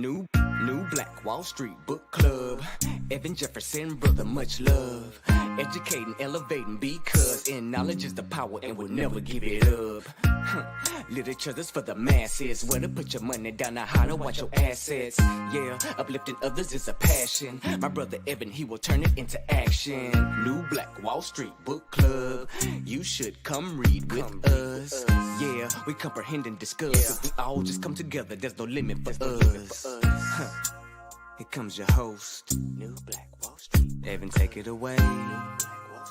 New Black Wall Street Book Club. Evan Jefferson, brother, much love. Educating, elevating, because in knowledge is the power and we'll never give it up. Literature that's for the masses. Where to put your money down, now how to watch your assets. Yeah, uplifting others is a passion. My brother Evan, he will turn it into action. New Black Wall Street Book Club. You should come read with us. Yeah, we comprehend and discuss. If we all just come together, there's no limit for us. Here comes your host, New Black Wall Street. Evan, take it away. New Black Wall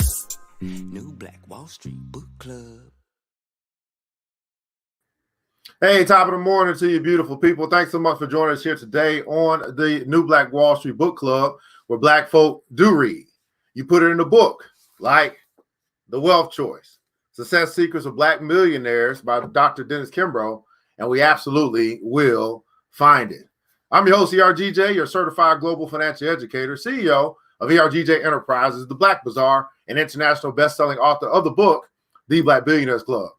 Street. New Black Wall Street Book Club. Hey, top of the morning to you beautiful people. Thanks so much for joining us here today on the New Black Wall Street Book Club, where black folk do read. You put it in a book, like The Wealth Choice, Success Secrets of Black Millionaires by Dr. Dennis Kimbro, and we absolutely will find it. I'm your host, ERGJ, your certified global financial educator, CEO of ERGJ Enterprises, The Black Bazaar, and international best-selling author of the book, The Black Billionaires Club.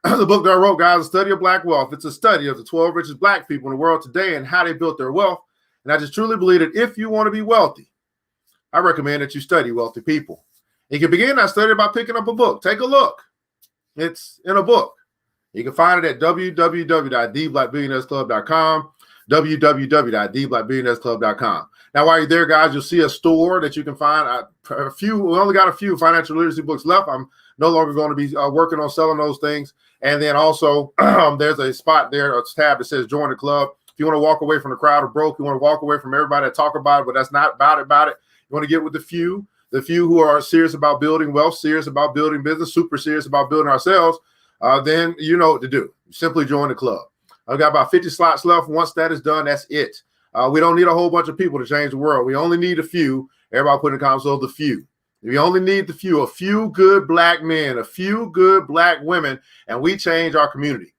The book that I wrote, guys, A Study of Black Wealth. It's a study of the 12 richest black people in the world today and how they built their wealth. And I just truly believe that if you want to be wealthy, I recommend that you study wealthy people. You can begin that study by picking up a book. Take a look. It's in a book. You can find it at www.theblackbillionairesclub.com, www.theblackbillionairesclub.com. Now, while you're there, guys, you'll see a store that you can find. We only got a few financial literacy books left. I'm no longer going to be working on selling those things. And then also there's a spot there, a tab that says join the club. If you want to walk away from the crowd of broke, you want to walk away from everybody that talk about it, but that's not about it. You want to get with the few who are serious about building wealth, serious about building business, super serious about building ourselves. Then you know what to do. Simply join the club. I've got about 50 slots left. Once that is done, that's it. We don't need a whole bunch of people to change the world. We only need a few. Everybody put in the console, the few. We only need a few good black men, a few good black women, and we change our community.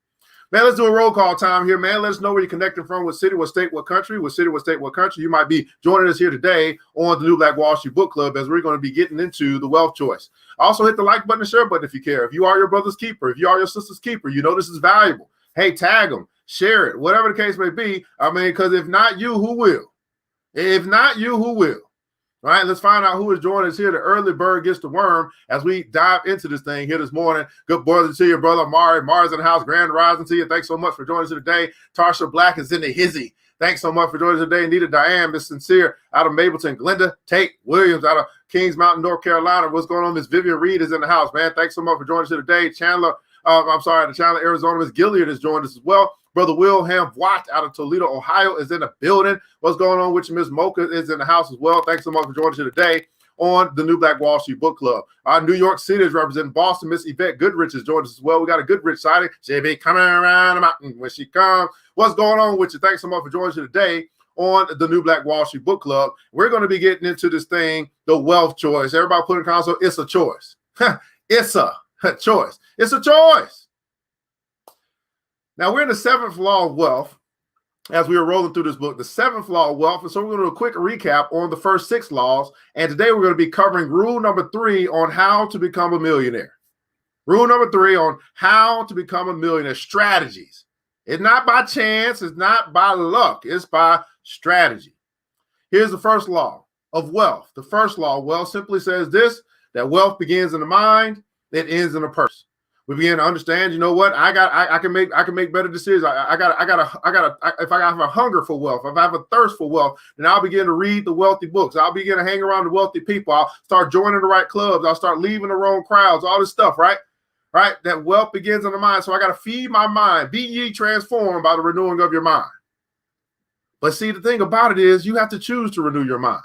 Man, let's do a roll call time here, man. Let us know where you're connecting from, what city, what state, what country, what city, what state, what country. You might be joining us here today on the New Black Wall Street Book Club as we're going to be getting into the wealth choice. Also, hit the like button and share button if you care. If you are your brother's keeper, if you are your sister's keeper, you know this is valuable. Hey, tag them, share it, whatever the case may be. I mean, because if not you, who will? If not you, who will? All right, let's find out who is joining us here. The early bird gets the worm as we dive into this thing here this morning. Good morning to you, brother Mari. Mari's in the house. Grand rising to you. Thanks so much for joining us today. Tarsha Black is in the hizzy. Thanks so much for joining us today. Nita Diane, Miss Sincere out of Mableton. Glenda Tate Williams out of Kings Mountain, North Carolina. What's going on? Miss Vivian Reed is in the house, man. Thanks so much for joining us today. Chandler, Arizona. Miss Gilliard has joined us as well. Brother Wilhelm Watt out of Toledo, Ohio is in the building. What's going on with you? Miss Mocha is in the house as well. Thanks so much for joining us today on the New Black Wall Street Book Club. Our New York City is representing Boston. Miss Yvette Goodrich has joined us as well. We got a Goodrich sighting. She'll be coming around the mountain when she comes. What's going on with you? Thanks so much for joining us today on the New Black Wall Street Book Club. We're going to be getting into this thing, the wealth choice. Everybody put in console, it's a choice. It's a choice. It's a choice. Now, we're in the seventh law of wealth as we are rolling through this book, the seventh law of wealth. And so we're going to do a quick recap on the first 6 laws. And today we're going to be covering rule number 3 on how to become a millionaire. Rule number 3 on how to become a millionaire, strategies. It's not by chance. It's not by luck. It's by strategy. Here's the first law of wealth. The first law of wealth simply says this, that wealth begins in the mind, it ends in the purse. We begin to understand, you know what? I can make better decisions. If I have a hunger for wealth, if I have a thirst for wealth, then I'll begin to read the wealthy books. I'll begin to hang around the wealthy people. I'll start joining the right clubs. I'll start leaving the wrong crowds, all this stuff, right? Right? That wealth begins in the mind. So I got to feed my mind. Be ye transformed by the renewing of your mind. But see, the thing about it is you have to choose to renew your mind.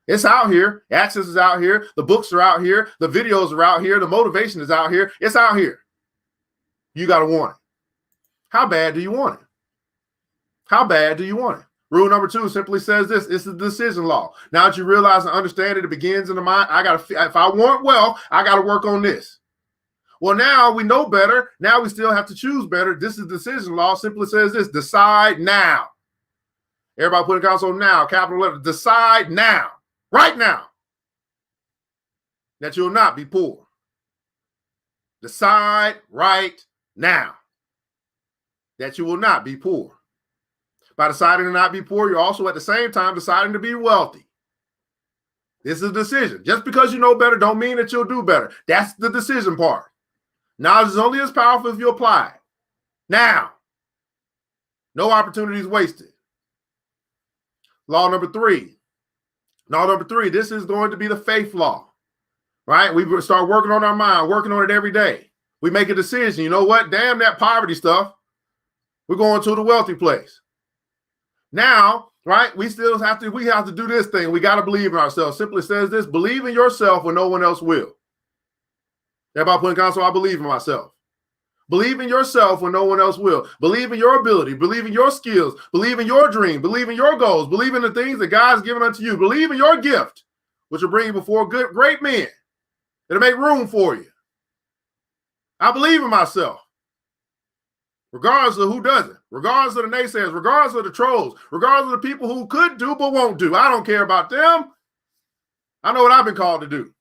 It's out here. Access is out here. The books are out here. The videos are out here. The motivation is out here. It's out here. You got to want it. How bad do you want it? How bad do you want it? Rule number 2 simply says this. It's the decision law. Now that you realize and understand it begins in the mind, if I want wealth, I got to work on this. Well, now we know better. Now we still have to choose better. This is decision law. Simply says this. Decide now. Everybody put in console now. Capital letter. Decide now. Right now, that you'll not be poor. Decide right now that you will not be poor. By deciding to not be poor, you're also at the same time deciding to be wealthy. This is a decision. Just because you know better don't mean that you'll do better. That's the decision part. Knowledge is only as powerful if you apply it. Now, no opportunities wasted. Law number three. Law number three, this is going to be the faith law, right? We start working on our mind, working on it every day. We make a decision. You know what? Damn that poverty stuff. We're going to the wealthy place. Now, right, we have to do this thing. We got to believe in ourselves. Simply says this: believe in yourself when no one else will. Everybody put in console, I believe in myself. Believe in yourself when no one else will. Believe in your ability. Believe in your skills. Believe in your dream. Believe in your goals. Believe in the things that God's given unto you. Believe in your gift, which will bring you before great men. It'll make room for you. I believe in myself. Regardless of who doesn't, regardless of the naysayers, regardless of the trolls, regardless of the people who could do but won't do. I don't care about them. I know what I've been called to do.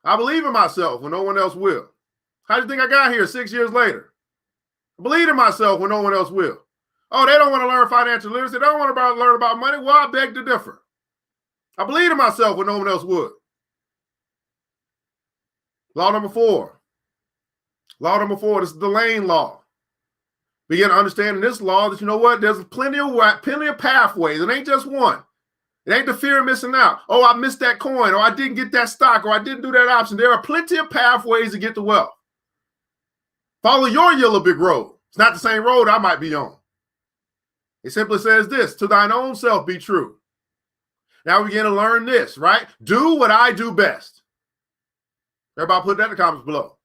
I believe in myself when no one else will. How do you think I got here 6 years later? I believe in myself when no one else will. Oh, they don't want to learn financial literacy. They don't want to learn about money. Well, I beg to differ. I believe in myself when no one else would. Law number four. Law number four, this is the lane law. Begin to understand in this law that, you know what, there's plenty of pathways. It ain't just one. It ain't the fear of missing out. Oh, I missed that coin, or I didn't get that stock, or I didn't do that option. There are plenty of pathways to get to wealth. Follow your yellow brick road. It's not the same road I might be on. It simply says this: to thine own self be true. Now we begin to learn this, right? Do what I do best. Everybody put that in the comments below.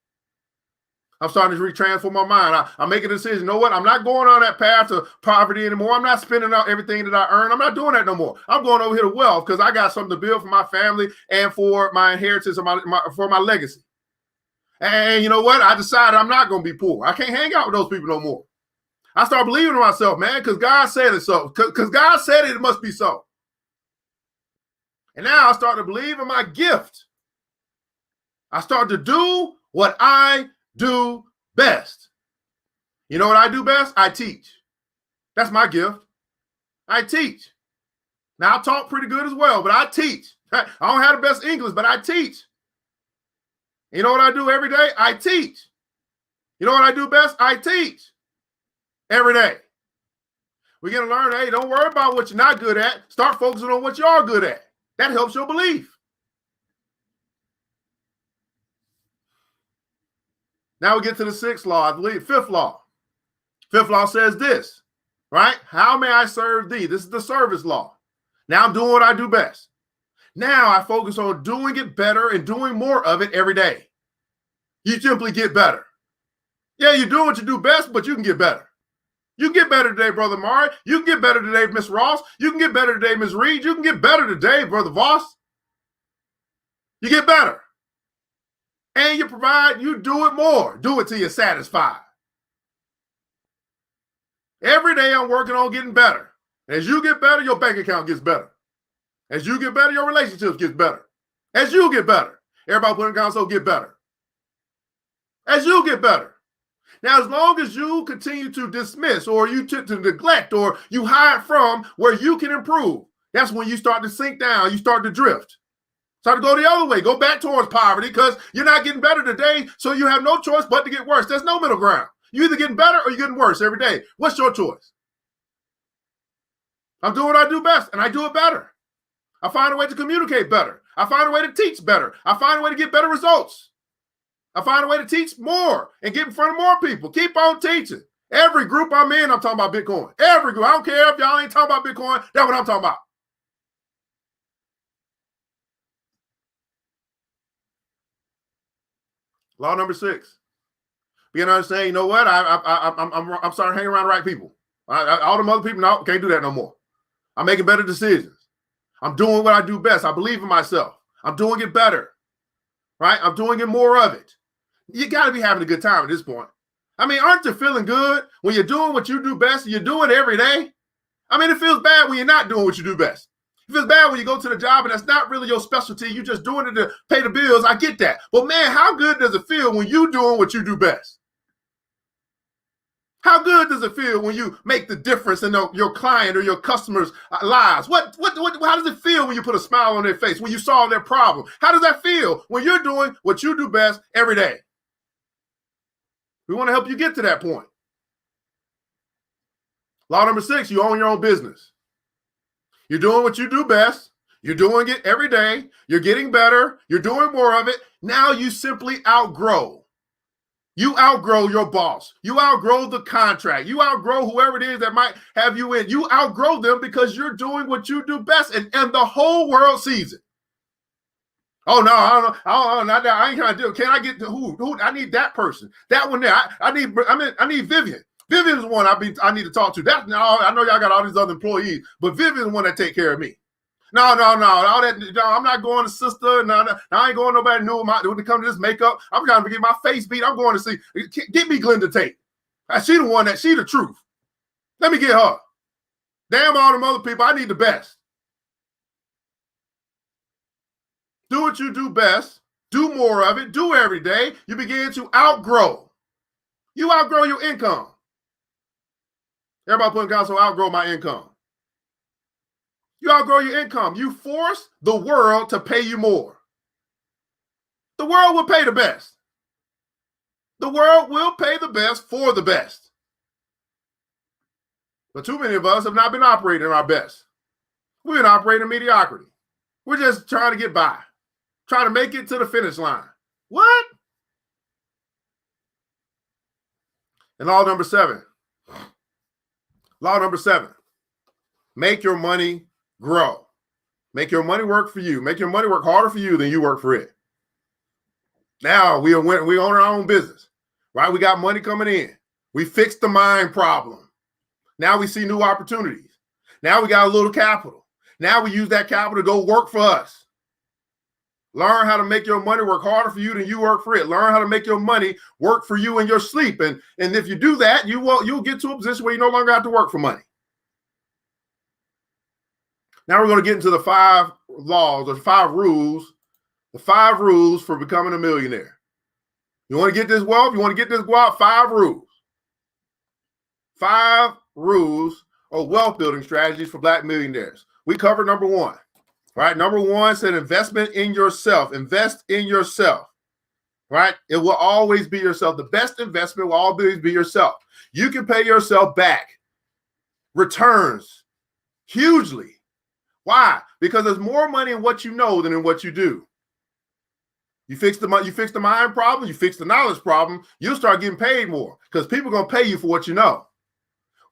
I'm starting to retransform my mind. I make a decision. You know what? I'm not going on that path to poverty anymore. I'm not spending out everything that I earn. I'm not doing that no more. I'm going over here to wealth because I got something to build for my family and for my inheritance and for my legacy. And you know what? I decided I'm not going to be poor. I can't hang out with those people no more. I start believing in myself, man, because God said it so. Because God said it must be so. And now I start to believe in my gift. I start to do what I do best. You know what I do best? I teach. That's my gift. I teach. Now I talk pretty good as well, but I teach. I don't have the best English, but I teach. You know what I do every day? I teach. You know what I do best? I teach. Every day. We're going to learn, hey, don't worry about what you're not good at. Start focusing on what you are good at. That helps your belief. Now we get to the sixth law, I believe, fifth law. Fifth law says this, right? How may I serve thee? This is the service law. Now I'm doing what I do best. Now I focus on doing it better and doing more of it every day. You simply get better. Yeah, you're doing what you do best, but you can get better. You can get better today, Brother Mari. You can get better today, Miss Ross. You can get better today, Miss Reed. You can get better today, Brother Voss. You get better. And you provide, you do it more. Do it till you're satisfied. Every day I'm working on getting better. As you get better, your bank account gets better. As you get better, your relationships get better. As you get better, everybody put in console, get better. As you get better. Now, as long as you continue to dismiss or you to neglect or you hide from where you can improve, that's when you start to sink down, you start to drift. Start to go the other way, go back towards poverty because you're not getting better today, so you have no choice but to get worse. There's no middle ground. You're either getting better or you're getting worse every day. What's your choice? I'm doing what I do best, and I do it better. I find a way to communicate better. I find a way to teach better. I find a way to get better results. I find a way to teach more and get in front of more people. Keep on teaching. Every group I'm in, I'm talking about Bitcoin. Every group. I don't care if y'all ain't talking about Bitcoin. That's what I'm talking about. Law number 6. Begin to understand, you know what? I'm starting hanging around the right people. All them other people, no, can't do that no more. I'm making better decisions. I'm doing what I do best. I believe in myself. I'm doing it better. Right? I'm doing it more of it. You got to be having a good time at this point. I mean, aren't you feeling good when you're doing what you do best and you're doing it every day? I mean, it feels bad when you're not doing what you do best. It feels bad when you go to the job and that's not really your specialty. You're just doing it to pay the bills. I get that. But man, how good does it feel when you're doing what you do best? How good does it feel when you make the difference in your client or your customers' lives? How does it feel when you put a smile on their face, when you solve their problem? How does that feel when you're doing what you do best every day? We want to help you get to that point. Law number 6, you own your own business. You're doing what you do best. You're doing it every day. You're getting better. You're doing more of it. Now you simply outgrow. You outgrow your boss. You outgrow the contract. You outgrow whoever it is that might have you in. You outgrow them because you're doing what you do best, and the whole world sees it. Oh no, I don't know. I ain't trying to do it. Can I get to who? I need that person. That one there. I need Vivian. Vivian's the one I need to talk to. I know y'all got all these other employees, but Vivian's the one that take care of me. No. All that. No, I'm not going to sister. No, I ain't going to nobody new. When it comes to this makeup, I'm trying to get my face beat. I'm going to see. Get me Glenda Tate. She the one she the truth. Let me get her. Damn all them other people. I need the best. Do what you do best. Do more of it. Do every day. You begin to outgrow. You outgrow your income. Everybody putting council outgrow my income. You outgrow your income. You force the world to pay you more. The world will pay the best. The world will pay the best for the best. But too many of us have not been operating our best. We've been operating mediocrity. We're just trying to get by, trying to make it to the finish line. What? And law number 7. Law number 7. Make your money grow. Make your money work for you. Make your money work harder for you than you work for it. Now we own our own business, right? We got money coming in. We fixed the mind problem. Now we see new opportunities. Now we got a little capital. Now we use that capital to go work for us. Learn how to make your money work harder for you than you work for it. Learn how to make your money work for you in your sleep. And if you do that, you'll get to a position where you no longer have to work for money. Now we're going to get into the 5 laws or 5 rules, the 5 rules for becoming a millionaire. You want to get this wealth? You want to get this wealth? 5 rules. 5 rules or wealth building strategies for Black millionaires. We covered number 1. Right? Number 1 said investment in yourself. Invest in yourself. Right? It will always be yourself. The best investment will always be yourself. You can pay yourself back returns hugely. Why? Because there's more money in what you know than in what you do. You fix the mind problem, you fix the knowledge problem, you'll start getting paid more because people are going to pay you for what you know,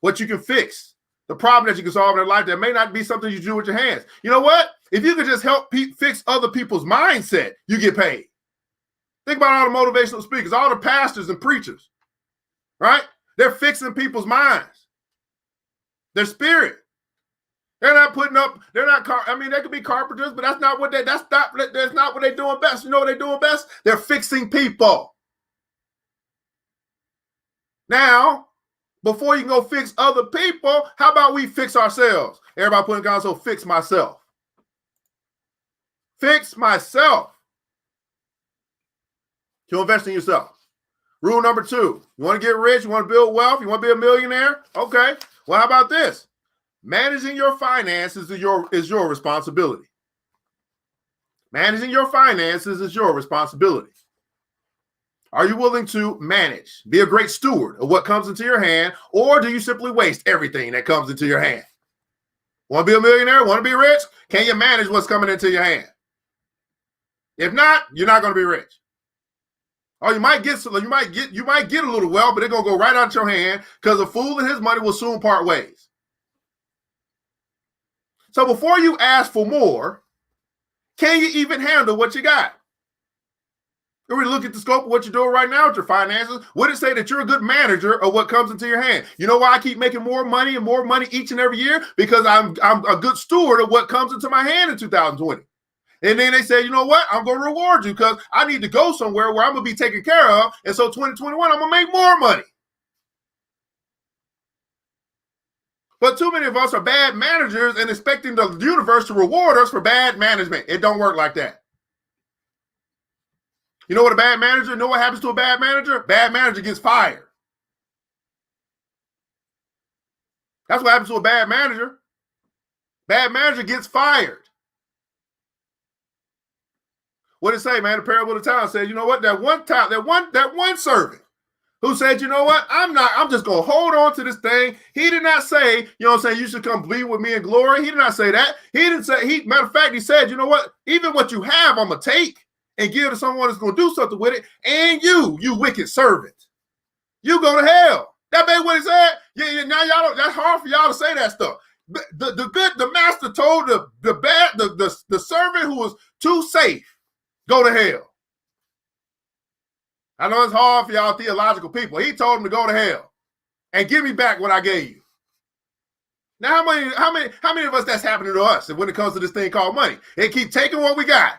what you can fix, the problem that you can solve in their life that may not be something you do with your hands. You know what? If you could just help fix other people's mindset, you get paid. Think about all the motivational speakers, all the pastors and preachers, right? They're fixing people's minds, their spirit. They're not putting up, they could be carpenters, but that's not what they're doing best. You know what they're doing best? They're fixing people. Now, before you can go fix other people, how about we fix ourselves? Everybody put in console, fix myself. Fix myself. You invest in yourself. Rule number 2, you want to get rich, you want to build wealth, you want to be a millionaire? Okay, well, how about this? Managing your finances is your responsibility. Managing your finances is your responsibility. Are you willing to manage, be a great steward of what comes into your hand, or do you simply waste everything that comes into your hand? Want to be a millionaire? Want to be rich? Can you manage what's coming into your hand? If not, you're not going to be rich. Or you might get a little wealth, but it's going to go right out your hand because a fool and his money will soon part ways. So before you ask for more, can you even handle what you got? If we look at the scope of what you're doing right now with your finances, would it say that you're a good manager of what comes into your hand? You know why I keep making more money and more money each and every year? Because I'm a good steward of what comes into my hand in 2020. And then they say, you know what? I'm going to reward you because I need to go somewhere where I'm going to be taken care of. And so 2021, I'm going to make more money. But too many of us are bad managers and expecting the universe to reward us for bad management. It don't work like that. You know what a bad manager, you know what happens to a bad manager? Bad manager gets fired. That's what happens to a bad manager. Bad manager gets fired. What did it say, man? The parable of the talent said, you know what? That one servant who said, you know what? I'm just going to hold on to this thing. He did not say, you know what I'm saying, you should come be with me in glory. He did not say that. He didn't say, matter of fact, he said, you know what? Even what you have, I'm going to take and give to someone that's going to do something with it. And you wicked servant, you go to hell. That ain't what he said. Yeah, now y'all don't, that's hard for y'all to say that stuff. The master told the servant who was too safe, go to hell. I know it's hard for y'all theological people. He told him to go to hell and give me back what I gave you. Now, how many of us that's happening to us when it comes to this thing called money? They keep taking what we got.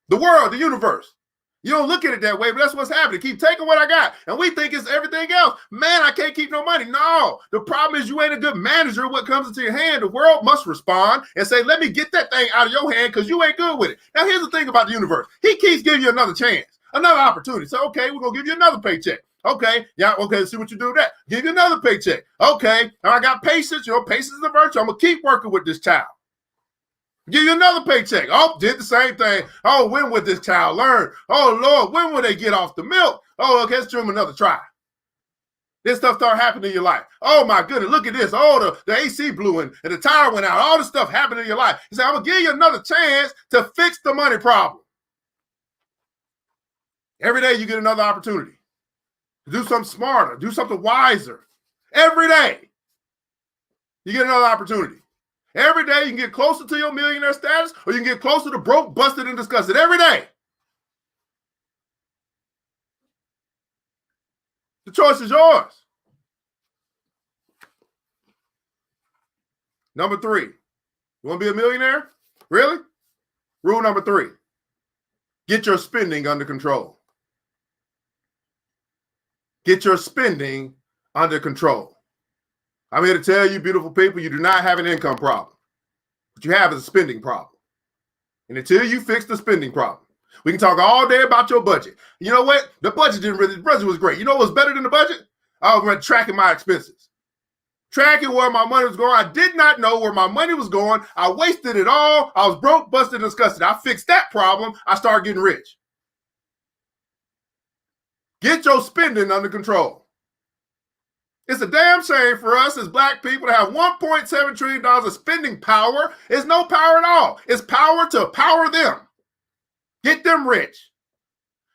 The world, the universe. You don't look at it that way, but that's what's happening. Keep taking what I got. And we think it's everything else. Man, I can't keep no money. No, the problem is you ain't a good manager. What comes into your hand, the world must respond and say, let me get that thing out of your hand because you ain't good with it. Now, here's the thing about the universe. He keeps giving you another chance, another opportunity. So, okay, we're going to give you another paycheck. Okay, yeah, okay, let's see what you do with that. Give you another paycheck. Okay, now I got patience. You know, patience is a virtue. I'm going to keep working with this child. Give you another paycheck. Oh, did the same thing. Oh, when would this child learn? Oh, Lord, when will they get off the milk? Oh, okay, let's give them another try. This stuff started happening in your life. Oh, my goodness, look at this. Oh, the AC blew and the tire went out. All this stuff happened in your life. He said, I'm going to give you another chance to fix the money problem. Every day you get another opportunity to do something smarter, do something wiser. Every day you get another opportunity. Every day you can get closer to your millionaire status or you can get closer to broke, busted, and disgusted. Every day. The choice is yours. Number 3. You want to be a millionaire? Really? Rule number 3. Get your spending under control. Get your spending under control. I'm here to tell you, beautiful people, you do not have an income problem. What you have is a spending problem. And until you fix the spending problem, we can talk all day about your budget. You know what? The budget was great. You know what's better than the budget? I was tracking my expenses. Tracking where my money was going. I did not know where my money was going. I wasted it all. I was broke, busted, and disgusted. I fixed that problem. I started getting rich. Get your spending under control. It's a damn shame for us as black people to have $1.7 trillion of spending power. It's no power at all. It's power to power them. Get them rich.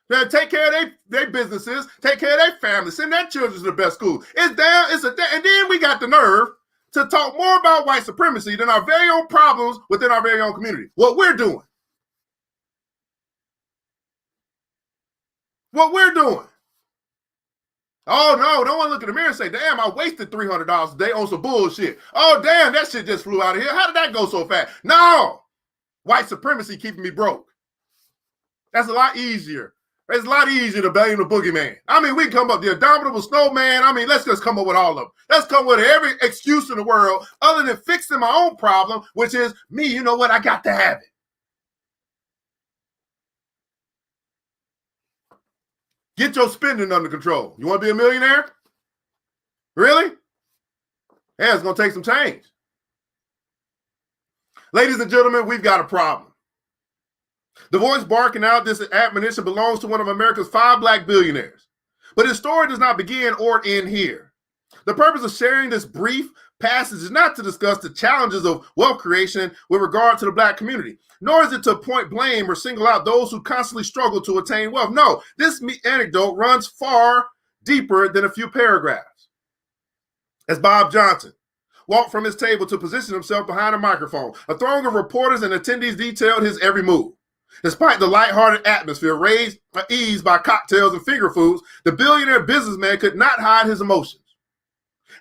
Then take care of their businesses, take care of their families, send their children to the best school. And then we got the nerve to talk more about white supremacy than our very own problems within our very own community. What we're doing. What we're doing. Oh, no, don't want to look in the mirror and say, damn, I wasted $300 a day on some bullshit. Oh, damn, that shit just flew out of here. How did that go so fast? No, white supremacy keeping me broke. That's a lot easier. It's a lot easier to blame the boogeyman. I mean, we can come up, the abominable snowman. I mean, let's just come up with all of them. Let's come with every excuse in the world other than fixing my own problem, which is me, you know what, I got to have it. Get your spending under control. You want to be a millionaire? Really? Yeah, it's going to take some change. Ladies and gentlemen, we've got a problem. The voice barking out this admonition belongs to one of America's 5 black billionaires. But his story does not begin or end here. The purpose of sharing this brief passage is not to discuss the challenges of wealth creation with regard to the black community, nor is it to point blame or single out those who constantly struggle to attain wealth. No, this anecdote runs far deeper than a few paragraphs. As Bob Johnson walked from his table to position himself behind a microphone, a throng of reporters and attendees detailed his every move. Despite the lighthearted atmosphere raised at ease by cocktails and finger foods, the billionaire businessman could not hide his emotions.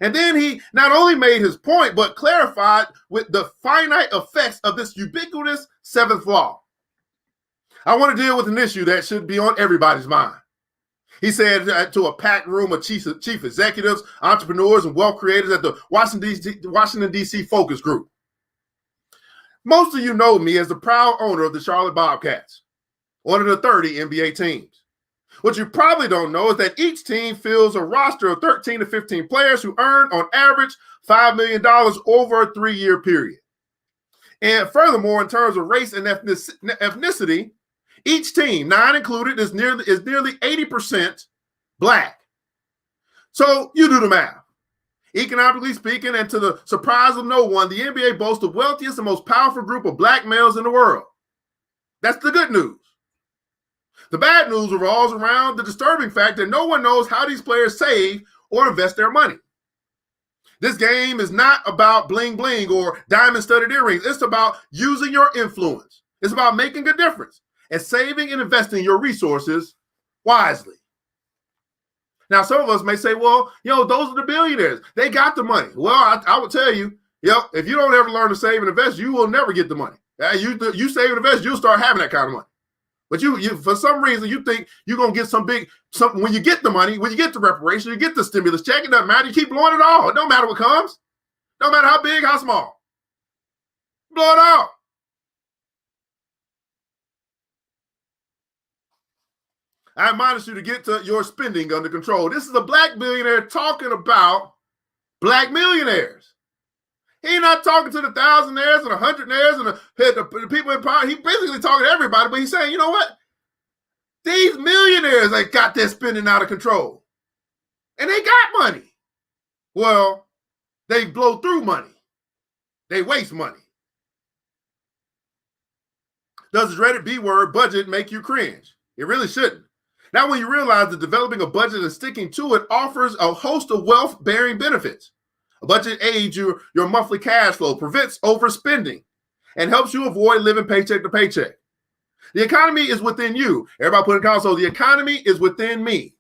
And then he not only made his point, but clarified with the finite effects of this ubiquitous 7th law. I want to deal with an issue that should be on everybody's mind. He said to a packed room of chief executives, entrepreneurs, and wealth creators at the Washington, D.C. focus group. Most of you know me as the proud owner of the Charlotte Bobcats, one of the 30 NBA teams. What you probably don't know is that each team fields a roster of 13 to 15 players who earn on average $5 million over a 3-year period. And furthermore, in terms of race and ethnicity, each team, 9 included, is nearly 80% black. So you do the math. Economically speaking, and to the surprise of no one, the NBA boasts the wealthiest and most powerful group of black males in the world. That's the good news. The bad news revolves around the disturbing fact that no one knows how these players save or invest their money. This game is not about bling bling or diamond-studded earrings. It's about using your influence. It's about making a difference and saving and investing your resources wisely. Now, some of us may say, well, those are the billionaires. They got the money. Well, I would tell you, if you don't ever learn to save and invest, you will never get the money. You save and invest, you'll start having that kind of money. But you for some reason, you think you're going to get something when you get the money, when you get the reparation, you get the stimulus check, it doesn't matter. You keep blowing it all. It don't matter what comes. No matter how big, how small. Blow it all. I admonish you to get your spending under control. This is a black billionaire talking about black millionaires. He's not talking to the thousandaires and the hundredaires and the people in power. He's basically talking to everybody, but he's saying, you know what? These millionaires ain't got their spending out of control. And they got money. Well, they blow through money. They waste money. Does the dreaded B word budget make you cringe? It really shouldn't. Now, when you realize that developing a budget and sticking to it offers a host of wealth-bearing benefits. A budget aids your monthly cash flow, prevents overspending, and helps you avoid living paycheck to paycheck. The economy is within you. Everybody put in console, the economy is within me.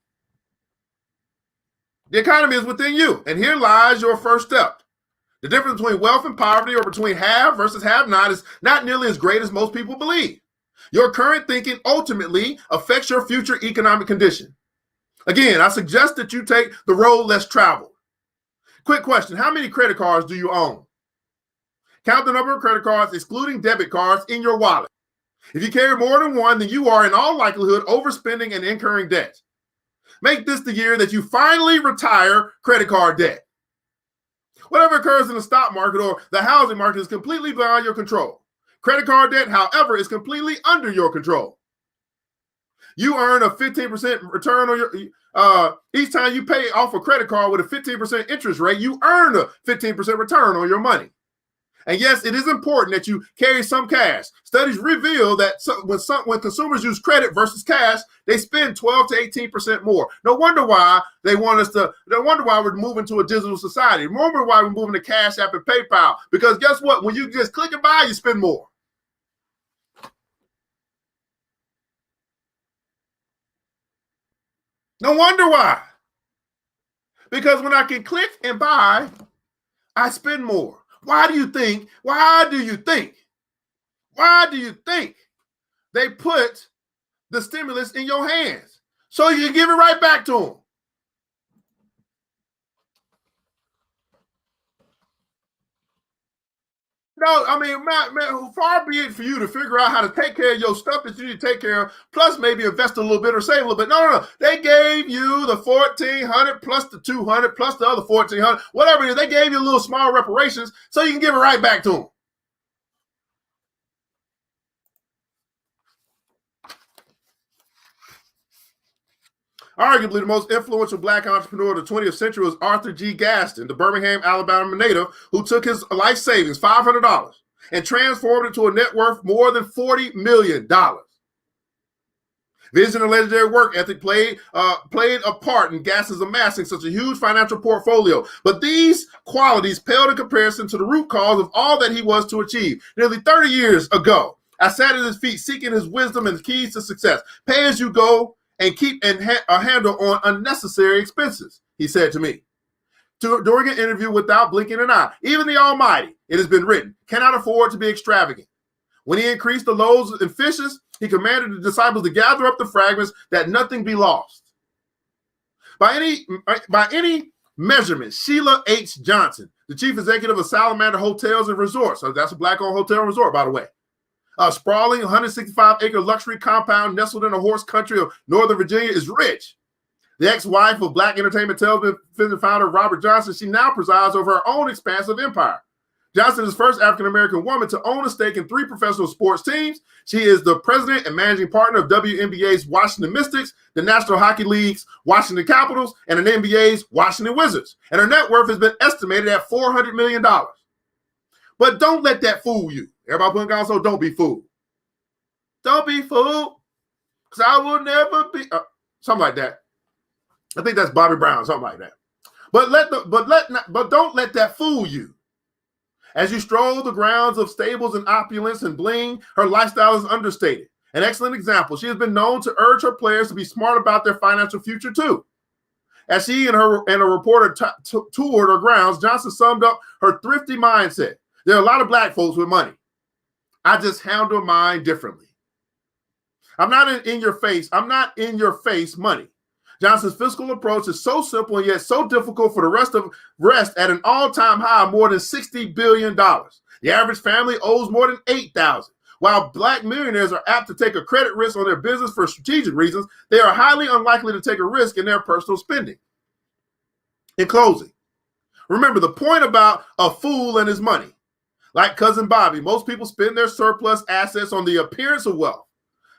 The economy is within you. And here lies your first step. The difference between wealth and poverty, or between have versus have not, is not nearly as great as most people believe. Your current thinking ultimately affects your future economic condition. Again, I suggest that you take the road less traveled. Quick question, how many credit cards do you own? Count the number of credit cards, excluding debit cards, in your wallet. If you carry more than one, then you are in all likelihood overspending and incurring debt. Make this the year that you finally retire credit card debt. Whatever occurs in the stock market or the housing market is completely beyond your control. Credit card debt, however, is completely under your control. You earn a 15% return on your, each time you pay off a credit card with a 15% interest rate, you earn a 15% return on your money. And yes, it is important that you carry some cash. Studies reveal that when consumers use credit versus cash, they spend 12 to 18% more. No wonder why no wonder why we're moving to a digital society. Remember why we're moving to Cash App and PayPal. Because guess what? When you just click and buy, you spend more. No wonder why. Because when I can click and buy, I spend more. Why do you think they put the stimulus in your hands? So you can give it right back to them. No, I mean, man, far be it for you to figure out how to take care of your stuff that you need to take care of, plus maybe invest a little bit or save a little bit. No. They gave you the $1,400 plus the $200 plus the other $1,400, whatever it is. They gave you a little small reparations so you can give it right back to them. Arguably, the most influential black entrepreneur of the 20th century was Arthur G. Gaston, the Birmingham, Alabama native, who took his life savings, $500, and transformed it to a net worth more than $40 million. Vision and legendary work ethic played a part in Gaston's amassing such a huge financial portfolio. But these qualities paled in comparison to the root cause of all that he was to achieve. Nearly 30 years ago, I sat at his feet seeking his wisdom and keys to success. Pay as you go, and keep a handle on unnecessary expenses, he said to me. During an interview without blinking an eye, even the Almighty, it has been written, cannot afford to be extravagant. When he increased the loaves and fishes, he commanded the disciples to gather up the fragments that nothing be lost. By any measurement, Sheila H. Johnson, the chief executive of Salamander Hotels and Resorts, so that's a black-owned hotel and resort, by the way, A sprawling 165-acre luxury compound nestled in the horse country of Northern Virginia is rich. The ex-wife of Black entertainment television founder Robert Johnson, she now presides over her own expansive empire. Johnson is the first African-American woman to own a stake in 3 professional sports teams. She is the president and managing partner of WNBA's Washington Mystics, the National Hockey League's Washington Capitals, and the NBA's Washington Wizards. And her net worth has been estimated at $400 million. But don't let that fool you. Everybody putting down, so don't be fooled. Don't be fooled, because I will never be something like that. I think that's Bobby Brown, something like that. But don't let that fool you. As you stroll the grounds of stables and opulence and bling, her lifestyle is understated. An excellent example. She has been known to urge her players to be smart about their financial future too. As she and a reporter toured her grounds, Johnson summed up her thrifty mindset. There are a lot of Black folks with money. I just handle mine differently. I'm not in your face. I'm not in your face money. Johnson's fiscal approach is so simple and yet so difficult for the rest at an all-time high of more than $60 billion. The average family owes more than $8,000. While Black millionaires are apt to take a credit risk on their business for strategic reasons, they are highly unlikely to take a risk in their personal spending. In closing, remember the point about a fool and his money. Like Cousin Bobby, most people spend their surplus assets on the appearance of wealth.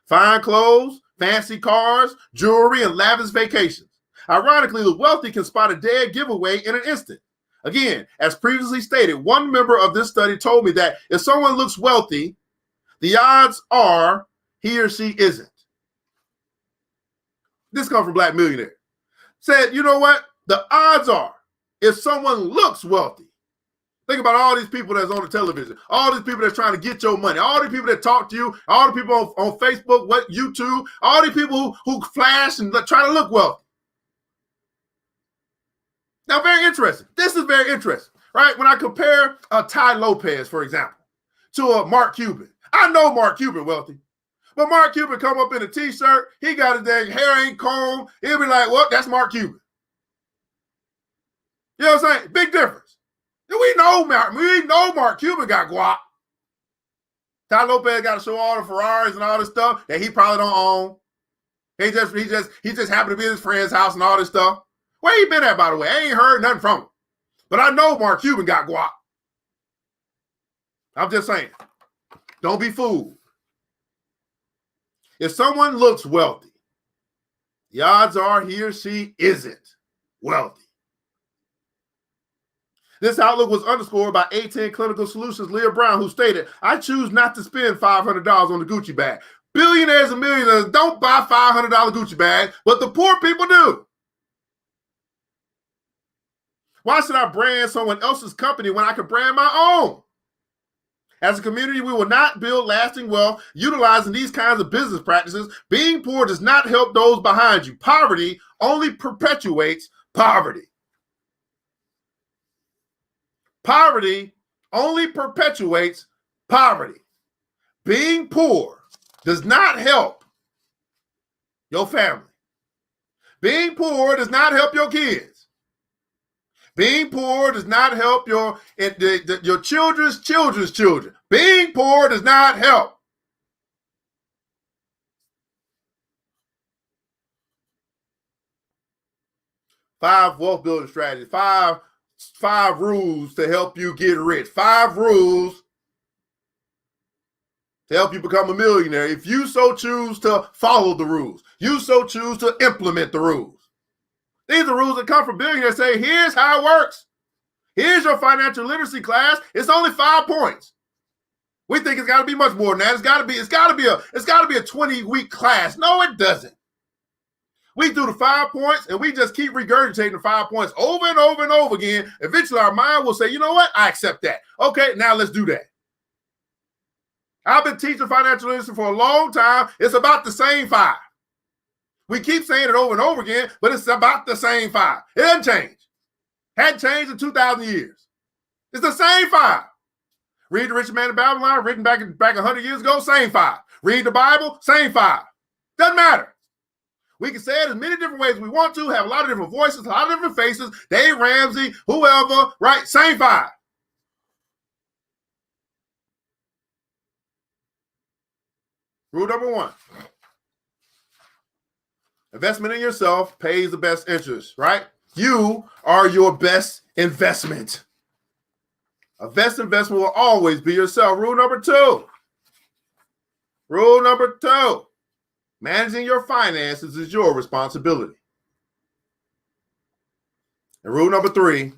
Fine clothes, fancy cars, jewelry, and lavish vacations. Ironically, the wealthy can spot a dead giveaway in an instant. Again, as previously stated, one member of this study told me that if someone looks wealthy, the odds are he or she isn't. This comes from Black Millionaire. Said, you know what? The odds are if someone looks wealthy. Think about all these people that's on the television, all these people that's trying to get your money, all these people that talk to you, all the people on Facebook, YouTube, all these people who flash and try to look wealthy. Now, very interesting. This is very interesting, right? When I compare Ty Lopez, for example, to Mark Cuban. I know Mark Cuban wealthy, but Mark Cuban come up in a T-shirt, he got his dang hair ain't combed, he'll be like, well, that's Mark Cuban. You know what I'm saying? Big difference. We know Mark Cuban got guap. Ty Lopez got to show all the Ferraris and all this stuff that he probably don't own. He just happened to be at his friend's house and all this stuff. Where he been at, by the way? I ain't heard nothing from him. But I know Mark Cuban got guap. I'm just saying. Don't be fooled. If someone looks wealthy, the odds are he or she isn't wealthy. This outlook was underscored by A10 Clinical Solutions' Leah Brown, who stated, I choose not to spend $500 on the Gucci bag. Billionaires and millionaires don't buy $500 Gucci bags, but the poor people do. Why should I brand someone else's company when I can brand my own? As a community, we will not build lasting wealth utilizing these kinds of business practices. Being poor does not help those behind you. Poverty only perpetuates poverty. Poverty only perpetuates poverty. Being poor does not help your family. Being poor does not help your kids. Being poor does not help your children's children's children. Being poor does not help. Five wealth building strategies. Five rules to help you get rich. 5 rules to help you become a millionaire. If you so choose to follow the rules, you so choose to implement the rules. These are rules that come from billionaires say, here's how it works. Here's your financial literacy class. It's only 5 points. We think it's got to be much more than that. It's got to be a 20-week class. No, it doesn't. We do the 5 points and we just keep regurgitating the 5 points over and over and over again. Eventually our mind will say, you know what? I accept that. Okay, now let's do that. I've been teaching financial literacy for a long time. It's about the same 5. We keep saying it over and over again, but it's about the same 5. It doesn't change. Hadn't changed in 2,000 years. It's the same 5. Read The Rich Man of Babylon, written back 100 years ago, same 5. Read the Bible, same 5. Doesn't matter. We can say it as many different ways we want to, have a lot of different voices, a lot of different faces, Dave Ramsey, whoever, right? Same 5. Rule number 1. Investment in yourself pays the best interest, right? You are your best investment. A best investment will always be yourself. Rule number 2. Rule number 2. Managing your finances is your responsibility. And rule number 3,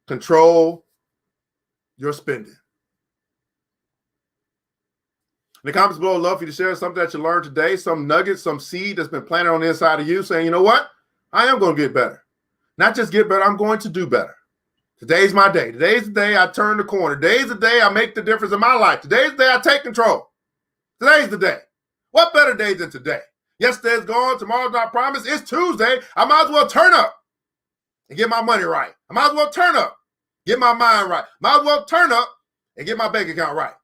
control your spending. In the comments below, I'd love for you to share something that you learned today, some nugget, some seed that's been planted on the inside of you saying, you know what? I am going to get better. Not just get better, I'm going to do better. Today's my day. Today's the day I turn the corner. Today's the day I make the difference in my life. Today's the day I take control. Today's the day. What better day than today? Yesterday's gone. Tomorrow's not promised. It's Tuesday. I might as well turn up and get my money right. I might as well turn up, get my mind right. Might as well turn up and get my bank account right.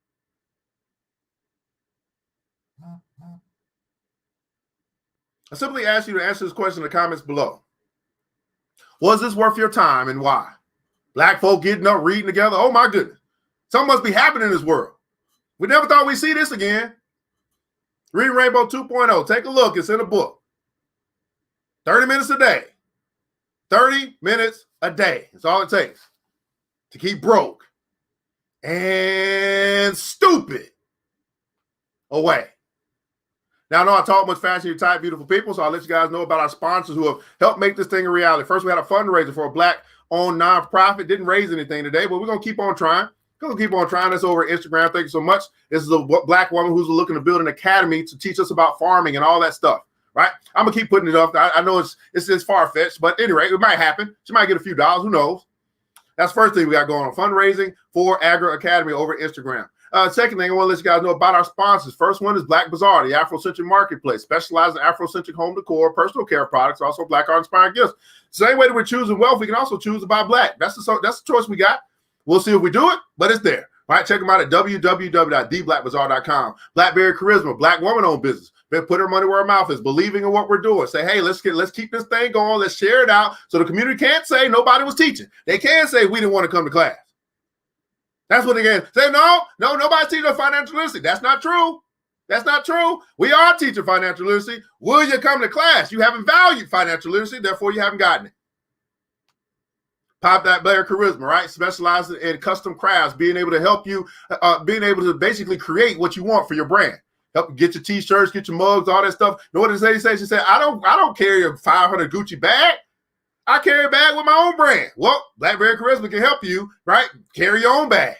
I simply ask you to answer this question in the comments below. Was this worth your time and why? Black folk getting up, reading together. Oh my goodness. Something must be happening in this world. We never thought we'd see this again. Read Rainbow 2.0. Take a look. It's in a book. 30 minutes a day. 30 minutes a day. That's all it takes to keep broke and stupid away. Now, I know I talk much faster than you type, beautiful people, so I'll let you guys know about our sponsors who have helped make this thing a reality. First, we had a fundraiser for a Black-owned nonprofit. Didn't raise anything today, but we're going to keep on trying. We're going to keep on trying. That's over Instagram. Thank you so much. This is a Black woman who's looking to build an academy to teach us about farming and all that stuff, right? I'm going to keep putting it up. I know it's far-fetched, but anyway, it might happen. She might get a few dollars. Who knows? That's the first thing we got going on, fundraising for Agri Academy over Instagram. Second thing, I want to let you guys know about our sponsors. First one is Black Bazaar, the Afrocentric marketplace, specialized in Afrocentric home decor, personal care products, also Black art-inspired gifts. Same way that we're choosing wealth, we can also choose to buy Black. That's the choice we got. We'll see if we do it, but it's there. All right, check them out at www.theblackbazaar.com. Blackberry Charisma, Black woman-owned business. Put her money where her mouth is, believing in what we're doing. Say, hey, let's keep this thing going. Let's share it out so the community can't say nobody was teaching. They can say we didn't want to come to class. That's what they can say. No, nobody's teaching financial literacy. That's not true. That's not true. We are teaching financial literacy. Will you come to class? You haven't valued financial literacy, therefore you haven't gotten it. Pop that Blair Charisma, right? Specializing in custom crafts, being able to help you, being able to basically create what you want for your brand. Help you get your t-shirts, get your mugs, all that stuff. You know what they say? She said, I don't carry a 500 Gucci bag. I carry a bag with my own brand. Well, Blackberry Charisma can help you, right? Carry your own bag.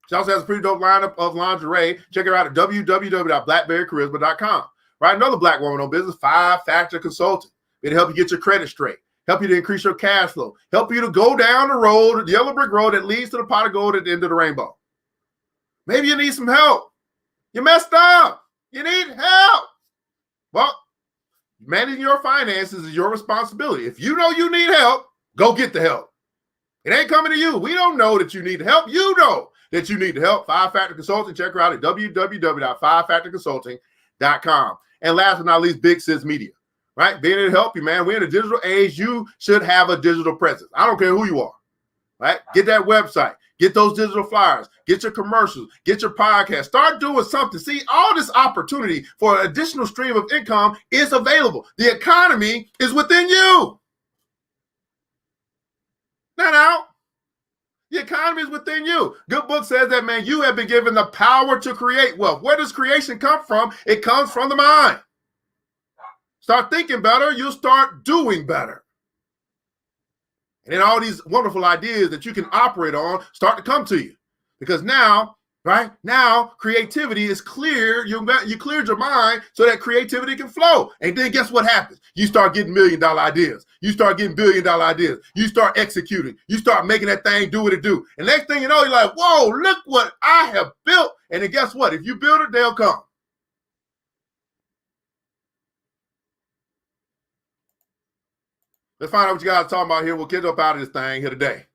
She also has a pretty dope lineup of lingerie. Check her out at www.blackberrycharisma.com. Right? Another Black woman-owned business, 5-Factor Consulting. It'll help you get your credit straight. Help you to increase your cash flow. Help you to go down the road, the yellow brick road that leads to the pot of gold at the end of the rainbow. Maybe you need some help. You messed up. You need help. Well, managing your finances is your responsibility. If you know you need help, go get the help. It ain't coming to you. We don't know that you need help. You know that you need help. 5-Factor Consulting. Check her out at www.5factorconsulting.com. And last but not least, Big Sis Media. Right? Being able to help you, man. We're in a digital age. You should have a digital presence. I don't care who you are. Right? Get that website. Get those digital flyers. Get your commercials. Get your podcast. Start doing something. See, all this opportunity for an additional stream of income is available. The economy is within you. Now, the economy is within you. Good book says that, man, you have been given the power to create wealth. Where does creation come from? It comes from the mind. Start thinking better, you'll start doing better. And then all these wonderful ideas that you can operate on start to come to you. Because now, right, now creativity is clear. You cleared your mind so that creativity can flow. And then guess what happens? You start getting $1 million ideas. You start getting $1 billion ideas. You start executing. You start making that thing do what it do. And next thing you know, you're like, whoa, look what I have built. And then guess what? If you build it, they'll come. Let's find out what you guys are talking about here. We'll get up out of this thing here today.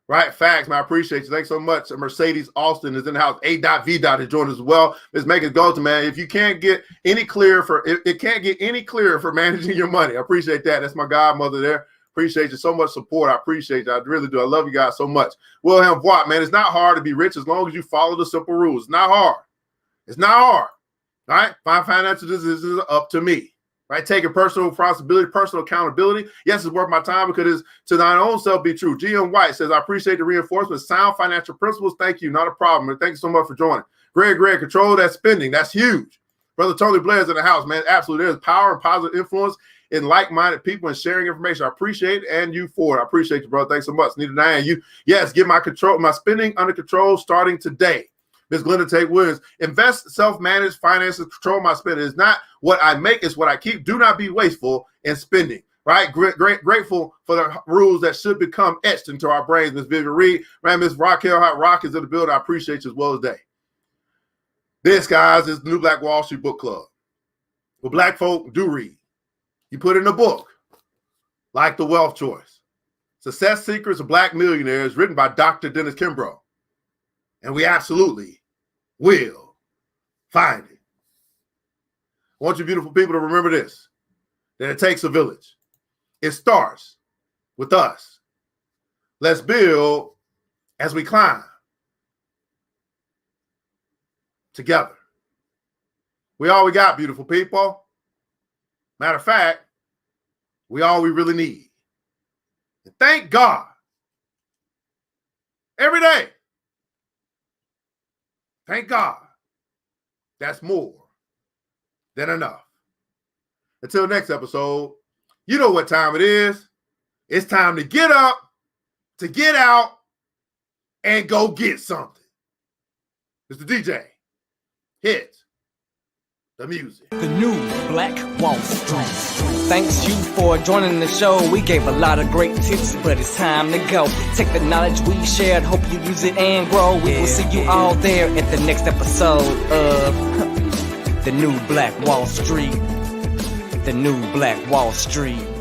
Right? Facts, man. I appreciate you. Thanks so much. Mercedes Austin is in the house. A.V. has joined us as well. Let's make it go to, man. If you can't get any clearer for it can't get any clearer for managing your money. I appreciate that. That's my godmother there. Appreciate you so much support. I appreciate you. I really do. I love you guys so much. Wilhelm Watt, man. It's not hard to be rich as long as you follow the simple rules. It's not hard. It's not hard. All right, my financial decisions is up to me. Right, taking personal responsibility, personal accountability. Yes, it's worth my time because it's to thine own self be true. GM White says, I appreciate the reinforcement. Sound financial principles. Thank you. Not a problem. And thank you so much for joining. Greg, control that spending. That's huge. Brother Tony Blair's in the house, man. Absolutely. There's power and positive influence in like-minded people and sharing information. I appreciate it, and you for it. I appreciate you, brother. Thanks so much. Nita Diane, you, yes, get my spending under control starting today. Ms. Glenda Tate Williams, invest, self-manage finances, control my spending. It's not what I make, it's what I keep. Do not be wasteful in spending, right? Grateful for the rules that should become etched into our brains. Ms. Vivian Reed, man, Ms. Raquel Hot Rock is in the building. I appreciate you as well as they. This, guys, is the New Black Wall Street Book Club. What Black folk do read. You put in a book, like The Wealth Choice, Success Secrets of Black Millionaires, written by Dr. Dennis Kimbro. And we absolutely will find it. I want you beautiful people to remember this, that it takes a village. It starts with us. Let's build as we climb together. We all we got, beautiful people. Matter of fact, we all we really need. And thank God every day. Thank God, that's more than enough. Until next episode, you know what time it is. It's time to get up, to get out, and go get something. Mr. DJ, hit the music. The New Black Wall Street. Thanks you for joining the show. We gave a lot of great tips, but it's time to go. Take the knowledge we shared, hope you use it and grow. We will see you all there at the next episode of The New Black Wall Street. The New Black Wall Street.